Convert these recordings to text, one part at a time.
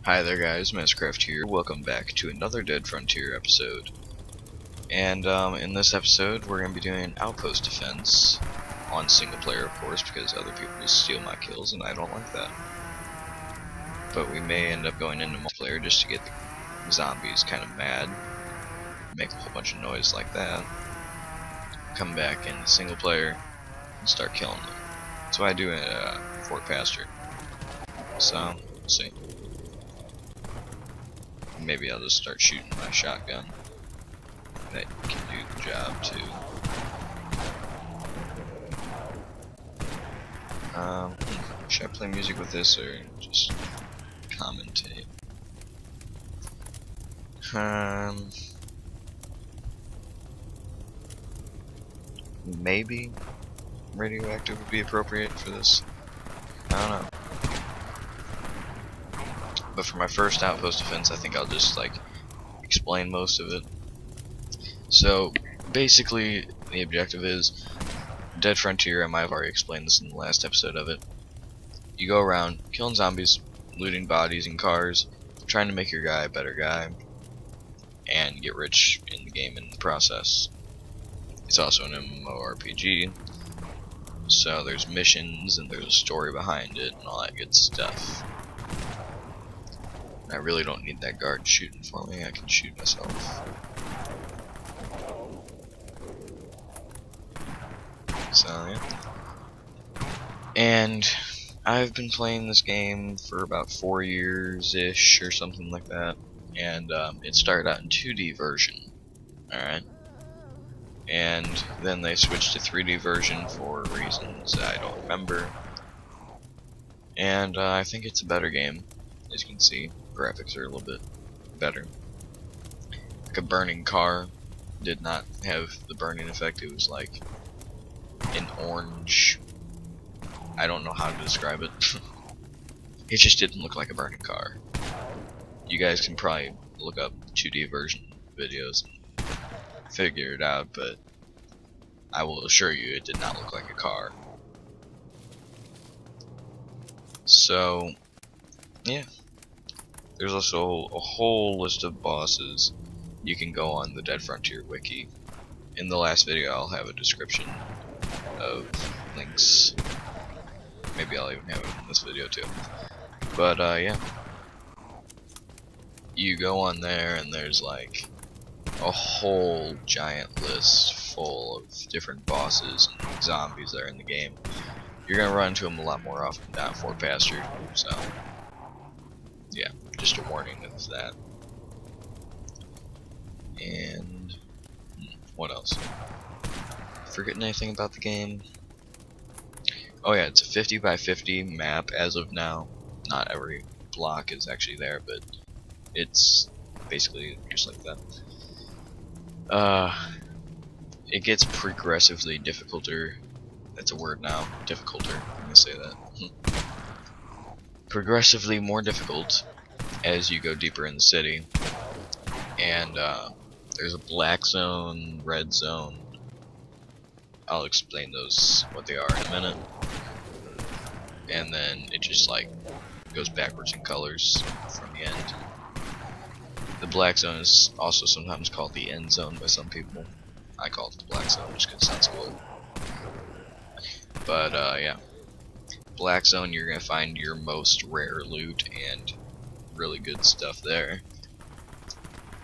Hi there guys, Masscraft here. Welcome back to another Dead Frontier episode. And in this episode we're going to be doing Outpost defense on single player, of course, because other people just steal my kills and I don't like that. But we may end up going into multiplayer just to get the zombies kind of mad, make a whole bunch of noise like that, come back into single player and start killing them. That's what I do in Fort Pastor. So, we'll see. Maybe I'll just start shooting my shotgun. That can do the job too. Should I play music with this or just commentate? Maybe radioactive would be appropriate for this. I don't know. But for my first Outpost defense, I think I'll just explain most of it. So basically, the objective is Dead Frontier. I might have already explained this in the last episode of it. You go around killing zombies, looting bodies and cars, trying to make your guy a better guy, and get rich in the game in the process. It's also an MMORPG, so there's missions and there's a story behind it and all that good stuff. I really don't need that guard shooting for me, I can shoot myself. So yeah. And I've been playing this game for about 4 years-ish or something like that. And it started out in 2D version. Alright. And then they switched to 3D version for reasons I don't remember. And I think it's a better game, as you can see. Graphics are a little bit better. Like a burning car did not have the burning effect. It was like an orange. I don't know how to describe it. It just didn't look like a burning car. You guys can probably look up 2D version videos and figure it out, but I will assure you it did not look like a car. So yeah. There's also a whole list of bosses you can go on the Dead Frontier wiki. In the last video I'll have a description of links. Maybe I'll even have it in this video too. But yeah. You go on there and there's like a whole giant list full of different bosses and zombies that are in the game. You're gonna run into them a lot more often down Fort Pasture, so yeah, just a warning of that. And what else? Forgetting anything about the game? Oh yeah, it's a 50 by 50 map as of now. Not every block is actually there, but it's basically just like that. It gets progressively difficulter. That's a word now. Difficulter. I'm gonna say that. Progressively more difficult as you go deeper in the city. And there's a black zone, red zone. I'll explain those, what they are in a minute. And then it just goes backwards in colors from the end. The black zone is also sometimes called the end zone by some people. I call it the black zone just because it sounds cool. But yeah. Black zone, you're gonna find your most rare loot and really good stuff there.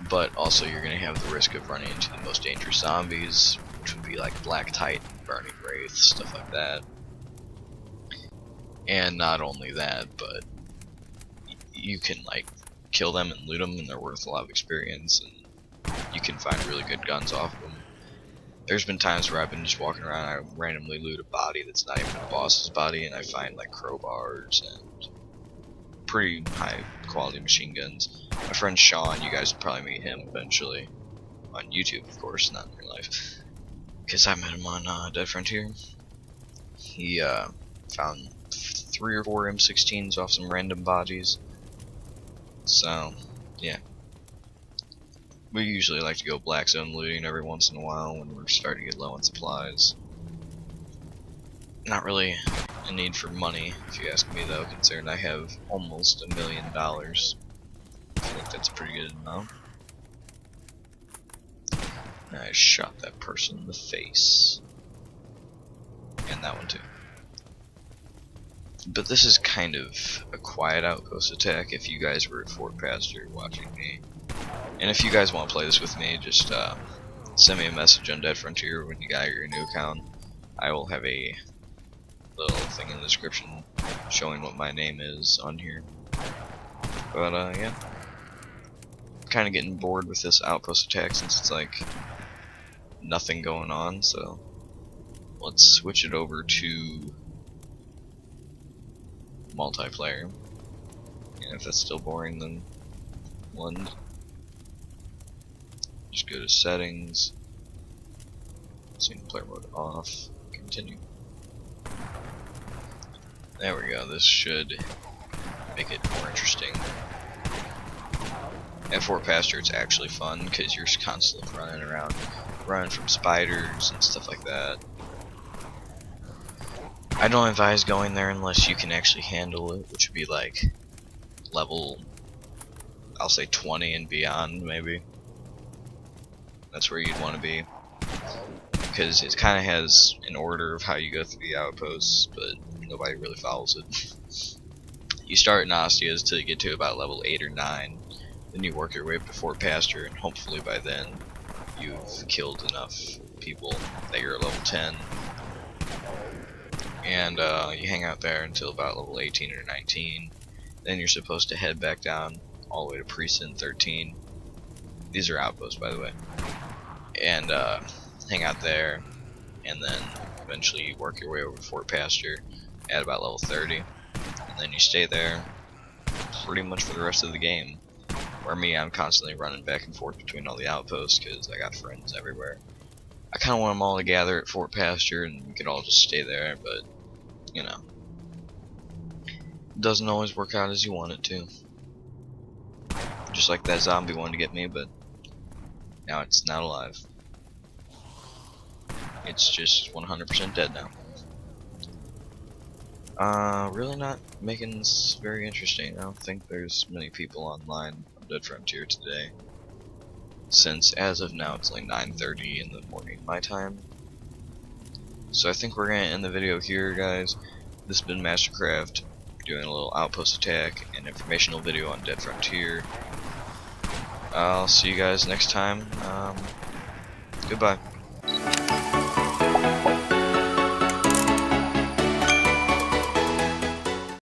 But also you're gonna have the risk of running into the most dangerous zombies, which would be like Black Titan, Burning Wraith, stuff like that. And not only that, but you can kill them and loot them, and they're worth a lot of experience, and you can find really good guns off them. There's been times where I've been just walking around, I randomly loot a body that's not even a boss's body, and I find crowbars and pretty high quality machine guns. My friend Sean, you guys will probably meet him eventually on YouTube, of course, not in real life, because I met him on Dead Frontier. He found 3 or 4 M16s off some random bodies. So yeah. We usually like to go black zone looting every once in a while when we're starting to get low on supplies. Not really a need for money, if you ask me though, considering I have almost $1 million that's a pretty good amount. I shot that person in the face. And that one too. But this is kind of a quiet outpost attack if you guys were at Fort Pasture watching me. And if you guys want to play this with me, just send me a message on Dead Frontier when you got your new account. I will have a little thing in the description showing what my name is on here. But yeah. Kind of getting bored with this outpost attack since it's like nothing going on, so let's switch it over to multiplayer. And if that's still boring, then one. Just go to settings, single player mode off, continue. There we go, this should make it more interesting. At Fort Pasture it's actually fun because you're constantly running around, running from spiders and stuff like that. I don't advise going there unless you can actually handle it, which would be like level, I'll say 20 and beyond maybe. That's where you'd want to be, because it kind of has an order of how you go through the outposts, but nobody really follows it. You start at Nastyas till you get to about level 8 or 9, then you work your way up to Fort Pasture, and hopefully by then you've killed enough people that you're at level 10. And you hang out there until about level 18 or 19. Then you're supposed to head back down all the way to Precinct 13. These are outposts, by the way. And hang out there, and then eventually you work your way over to Fort Pasture at about level 30. And then you stay there pretty much for the rest of the game. Where me, I'm constantly running back and forth between all the outposts because I got friends everywhere. I kind of want them all to gather at Fort Pasture and we could all just stay there, but you know, it doesn't always work out as you want it to. Just like that zombie wanted to get me, but now it's not alive. It's just 100% dead now. Really not making this very interesting. I don't think there's many people online on Dead Frontier today, since as of now it's like 9:30 in the morning my time. So I think we're gonna end the video here, guys. This has been Mastercraft doing a little outpost attack and informational video on Dead Frontier. I'll see you guys next time. Goodbye.